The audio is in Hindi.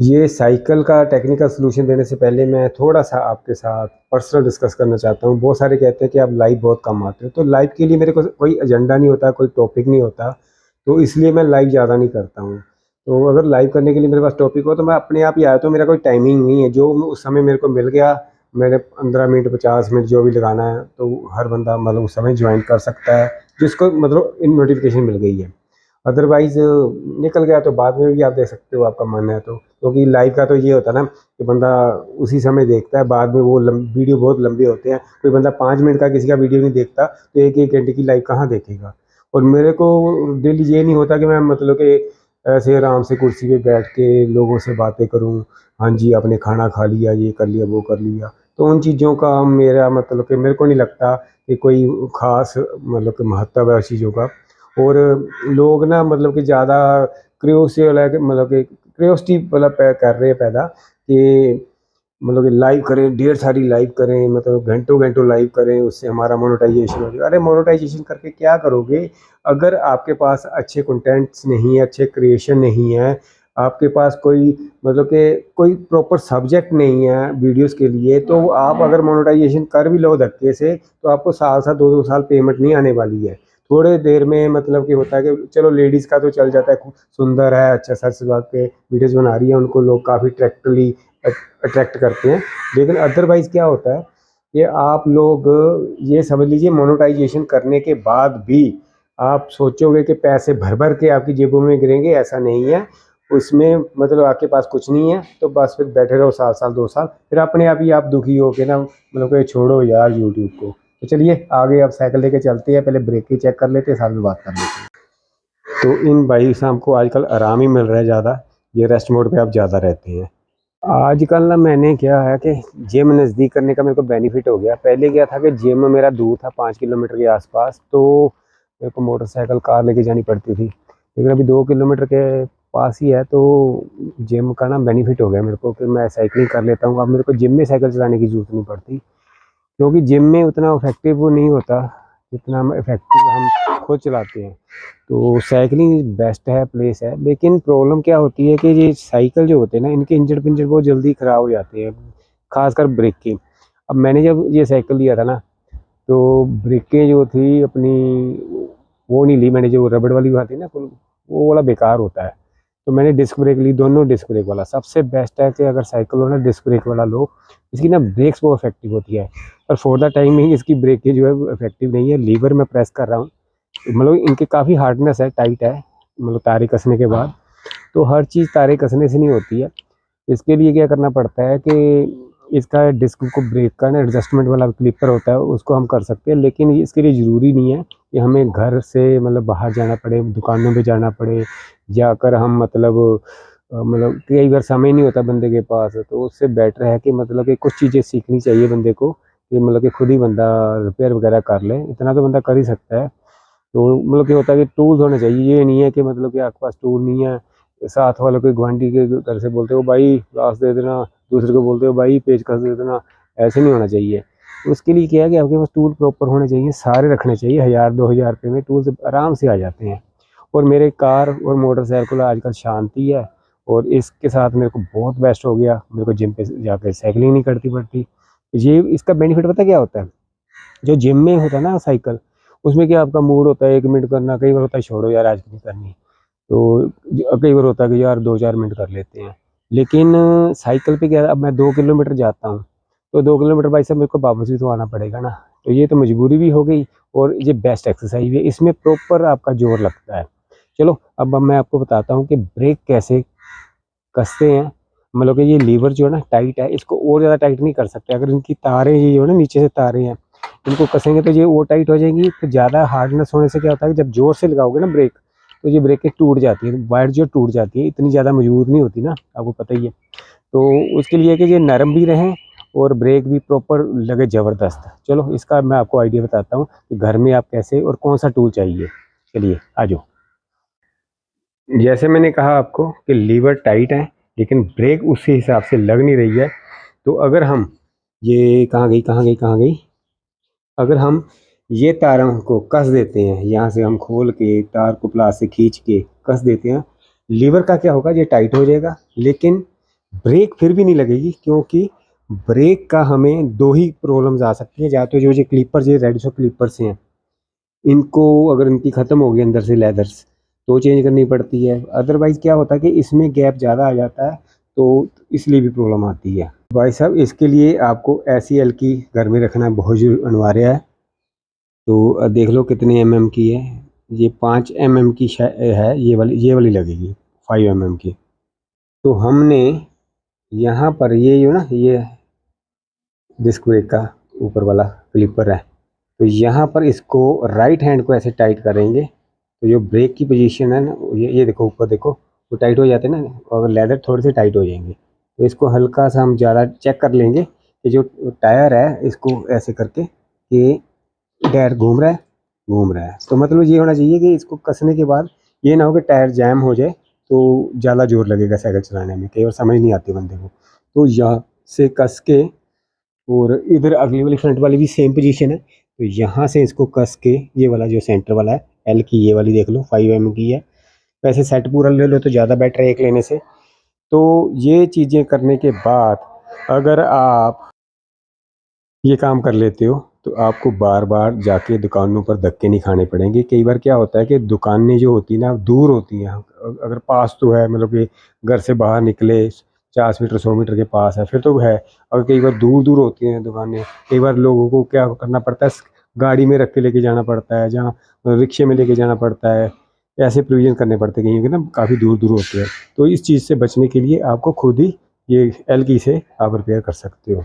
ये साइकिल का टेक्निकल सॉल्यूशन देने से पहले मैं थोड़ा-सा आपके साथ पर्सनल डिस्कस करना चाहता हूँ। बहुत सारे कहते हैं कि आप लाइव बहुत कम आते हो, तो लाइव के लिए मेरे को कोई एजेंडा नहीं होता, कोई टॉपिक नहीं होता, तो इसलिए मैं लाइव ज़्यादा नहीं करता हूँ। तो अगर लाइव करने के लिए मेरे पास टॉपिक हो तो मैं अपने आप ही आता हूँ, मेरा कोई टाइमिंग नहीं है, जो उस समय मेरे को मिल गया, मैंने 15 मिनट, 50 मिनट जो भी लगाना है, तो हर बंदा मतलब उस समय जॉइन कर सकता है, जिसको मतलब इन नोटिफ़िकेशन मिल गई है। अदरवाइज़ निकल गया तो बाद में भी आप देख सकते हो, आपका मन है तो। क्योंकि लाइव का तो ये होता है ना कि बंदा उसी समय देखता है, बाद में वो वीडियो बहुत लंबे होते हैं। कोई बंदा 5 मिनट का किसी का वीडियो नहीं देखता, तो 1-1 घंटे की लाइव कहाँ देखेगा। और मेरे को डेली ये नहीं होता कि मैं मतलब कि ऐसे आराम से कुर्सी पे बैठ के लोगों से बातें करूँ, हाँ जी, आपने खाना खा लिया, ये कर लिया, वो कर लिया। तो उन चीज़ों का मेरा मतलब कि मेरे को नहीं लगता कि कोई ख़ास मतलब कि महत्व है उस चीज़ों का। और लोग ना मतलब कि ज़्यादा क्यूरियोसिटी वाला मतलब कि क्यूरियोसिटी वाला कर रहे हैं पैदा कि मतलब कि लाइव करें, ढेर सारी लाइव करें, मतलब घंटों-घंटों लाइव करें, उससे हमारा मोनेटाइज़ेशन हो जाएगा। अरे मोनेटाइज़ेशन करके क्या करोगे? अगर आपके पास अच्छे कंटेंट्स नहीं है, अच्छे क्रिएशन नहीं है, आपके पास कोई मतलब कि कोई प्रॉपर सब्जेक्ट नहीं है वीडियोज़ के लिए, तो आप अगर मोनेटाइज़ेशन कर भी लो धक्के से, तो आपको साल-साल, 2-2 साल पेमेंट नहीं आने वाली है। थोड़े देर में मतलब कि होता है कि चलो लेडीज़ का तो चल जाता है, सुंदर है, अच्छा सच-बात पे वीडियोज़ बना रही है, उनको लोग काफ़ी अट्रैक्ट करते हैं। लेकिन अदरवाइज़ क्या होता है कि आप लोग ये समझ लीजिए मोनेटाइज़ेशन करने के बाद भी आप सोचोगे कि पैसे भर-भर के आपकी जेबों में गिरेंगे, ऐसा नहीं है। उसमें मतलब आपके पास कुछ नहीं है, तो बस फिर बैठे रहो साल-साल, 2 साल, फिर अपने आप ही आप दुखी हो के ना मतलब कि छोड़ो यार यूट्यूब को। तो चलिए आगे अब साइकिल लेके चलते हैं, पहले ब्रेक ही चेक कर लेते हैं, साथ में बात कर लेते हैं। तो इन भाई साहब को आजकल आराम ही मिल रहा है ज़्यादा, ये रेस्ट मोड पे अब ज़्यादा रहते हैं। आजकल ना मैंने क्या है कि जिम नज़दीक करने का मेरे को बेनिफिट हो गया। पहले क्या था कि जिम मेरा दूर था 5 किलोमीटर के आसपास, तो मेरे को मोटरसाइकिल, कार लेके जानी पड़ती थी। लेकिन अभी 2 किलोमीटर के पास ही है, तो जिम का ना बेनिफिट हो गया मेरे को कि मैं साइक्लिंग कर लेता हूँ। अब मेरे को जिम में साइकिल चलाने की ज़रूरत नहीं पड़ती, क्योंकि जिम में उतना इफ़ेक्टिव वो नहीं होता, जितना हम इफ़ेक्टिव हम खुद चलाते हैं। तो साइकिलिंग बेस्ट है, प्लेस है। लेकिन प्रॉब्लम क्या होती है कि ये साइकिल जो होते हैं ना, इनके इंजन-पिंजन बहुत जल्दी ख़राब हो जाते हैं, ख़ासकर ब्रेकें। अब मैंने जब ये साइकिल लिया था ना, तो ब्रेकें जो थी अपनी वो नहीं ली मैंने, जो रबड़ वाली आती है ना, वो वाला बेकार होता है। तो मैंने डिस्क ब्रेक ली, दोनों डिस्क ब्रेक वाला। सबसे बेस्ट है कि अगर साइकिल हो ना, डिस्क ब्रेक वाला लो। इसकी ना ब्रेक्स बहुत इफ़ेक्टिव होती है, पर फॉर द टाइमिंग इसकी ब्रेकें जो है वो इफ़ेक्टिव नहीं है। लीवर मैं प्रेस कर रहा हूँ, मतलब इनके काफ़ी हार्डनेस है, टाइट है, मतलब तारे कसने के बाद। तो हर चीज़ तारे कसने से नहीं होती है। इसके लिए क्या करना पड़ता है कि इसका डिस्क को ब्रेक का ना एडजस्टमेंट वाला क्लिपर होता है, उसको हम कर सकते हैं। लेकिन इसके लिए ज़रूरी नहीं है कि हमें घर से मतलब बाहर जाना पड़े, दुकानों पे जाना पड़े, जाकर हम मतलब कई बार समय नहीं होता बंदे के पास, तो उससे बेटर है कि मतलब कि कुछ चीज़ें सीखनी चाहिए बंदे को, कि मतलब कि खुद ही बंदा रिपेयर वगैरह कर ले। इतना तो बंदा कर ही सकता है। तो मतलब क्या होता है कि टूल्स होने चाहिए, ये नहीं है कि मतलब कि आपके पास टूल नहीं है, साथ वाले कोई गुआंढी के घर से बोलते हो भाई ग्लास दे देना, दूसरे को बोलते हो भाई पेचकस दे देना, ऐसे नहीं होना चाहिए। तो उसके लिए क्या है कि आपके पास टूल प्रॉपर होने चाहिए, सारे रखने चाहिए। 1000-2000 रुपये में टूल्स आराम से आ जाते हैं। और मेरे कार और मोटरसाइकिल आजकल शांति है, और इसके साथ मेरे को बहुत बेस्ट हो गया, मेरे को जिम पे जाके साइकिलिंग नहीं करती पड़ती। ये इसका बेनिफिट पता क्या होता है, जो जिम में होता है ना साइकिल, उसमें क्या आपका मूड होता है 1 मिनट करना, कई बार होता है छोड़ो यार आज नहीं करनी, तो कई बार होता है कि यार 2-4 मिनट कर लेते हैं। लेकिन साइकिल पे क्या है, अब मैं 2 किलोमीटर जाता हूँ, तो 2 किलोमीटर भाई साहब मेरे को वापस भी तो आना पड़ेगा ना, तो ये तो मजबूरी भी हो गई, और ये बेस्ट एक्सरसाइज है, इसमें प्रॉपर आपका जोर लगता है। चलो अब मैं आपको बताता हूँ कि ब्रेक कैसे कसते हैं। मतलब कि ये लीवर जो है ना टाइट है, इसको और ज़्यादा टाइट नहीं कर सकते। अगर इनकी तारें ये जो है ना नीचे से तारें हैं, इनको कसेंगे तो ये और टाइट हो जाएंगी। तो ज़्यादा हार्डनेस होने से क्या होता है कि जब जोर से लगाओगे ना ब्रेक, तो ये ब्रेकें टूट जाती है, वायर जो टूट जाती है, इतनी ज़्यादा मजबूत नहीं होती ना, आपको पता ही है। तो उसके लिए कि ये नरम भी रहें और ब्रेक भी प्रॉपर लगे ज़बरदस्त। चलो इसका मैं आपको आइडिया बताता हूँ कि घर में आप कैसे और कौन सा टूल चाहिए। चलिए आ जाओ। जैसे मैंने कहा आपको कि लीवर टाइट है, लेकिन ब्रेक उसी हिसाब से लग नहीं रही है। तो अगर हम ये कहाँ गई, अगर हम ये तारों को कस देते हैं, यहाँ से हम खोल के तार को प्लास से खींच के कस देते हैं, लीवर का क्या होगा, ये टाइट हो जाएगा। लेकिन ब्रेक फिर भी नहीं लगेगी, क्योंकि ब्रेक का हमें दो ही प्रॉब्लम्स आ सकती हैं। या तो जो ये क्लिपर्स, ये रेडिसो क्लिपर्स हैं, इनको अगर इनकी ख़त्म हो गई अंदर से लेदर्स, तो चेंज करनी पड़ती है। अदरवाइज़ क्या होता है कि इसमें गैप ज़्यादा आ जाता है, तो इसलिए भी प्रॉब्लम आती है। भाई साहब, इसके लिए आपको SEL की घर में रखना बहुत अनिवार्य है। तो देख लो कितने mm की है। ये 5 mm की है, ये वाली लगेगी 5 mm की। तो हमने यहाँ पर ये जो ना, ये डिस्क ब्रेक का ऊपर वाला क्लिपर है, तो यहाँ पर इसको राइट हैंड को ऐसे टाइट करेंगे, तो जो ब्रेक की पोजीशन है ना, ये देखो ऊपर देखो, वो टाइट हो जाते हैं ना, और लेदर थोड़े से टाइट हो जाएंगे। तो इसको हल्का सा हम ज़्यादा चेक कर लेंगे कि जो टायर है, इसको ऐसे करके कि टायर घूम रहा है। तो मतलब ये होना चाहिए कि इसको कसने के बाद ये ना हो कि टायर जैम हो जाए, तो ज़्यादा जोर लगेगा साइकिल चलाने में, कई बार समझ नहीं आती बंदे को। तो यहाँ से कस के, और इधर अगली वाली फ्रंट वाली भी सेम पोजीशन है, तो यहाँ से इसको कस के, ये वाला जो सेंटर वाला है एल की, ये वाली देख लो 5 mm की है। वैसे सेट पूरा ले लो तो ज़्यादा बेटर है एक लेने से। तो ये चीज़ें करने के बाद अगर आप ये काम कर लेते हो, तो आपको बार बार जाके दुकानों पर धक्के नहीं खाने पड़ेंगे। कई बार क्या होता है कि दुकानें जो होती हैं ना, दूर होती हैं। अगर पास तो है, मतलब कि घर से बाहर निकले 50 मीटर 100 मीटर के पास है, फिर तो है। और कई बार दूर दूर होती हैं दुकानें, कई बार लोगों को क्या करना पड़ता है, गाड़ी में रख के लेके जाना पड़ता है, जहाँ रिक्शे में लेके जाना पड़ता है। ऐसे प्रोविज़न करने पड़ते हैं, क्योंकि ना काफ़ी दूर दूर होते हैं। तो इस चीज़ से बचने के लिए आपको खुद ही ये एल की से आप रिपेयर कर सकते हो।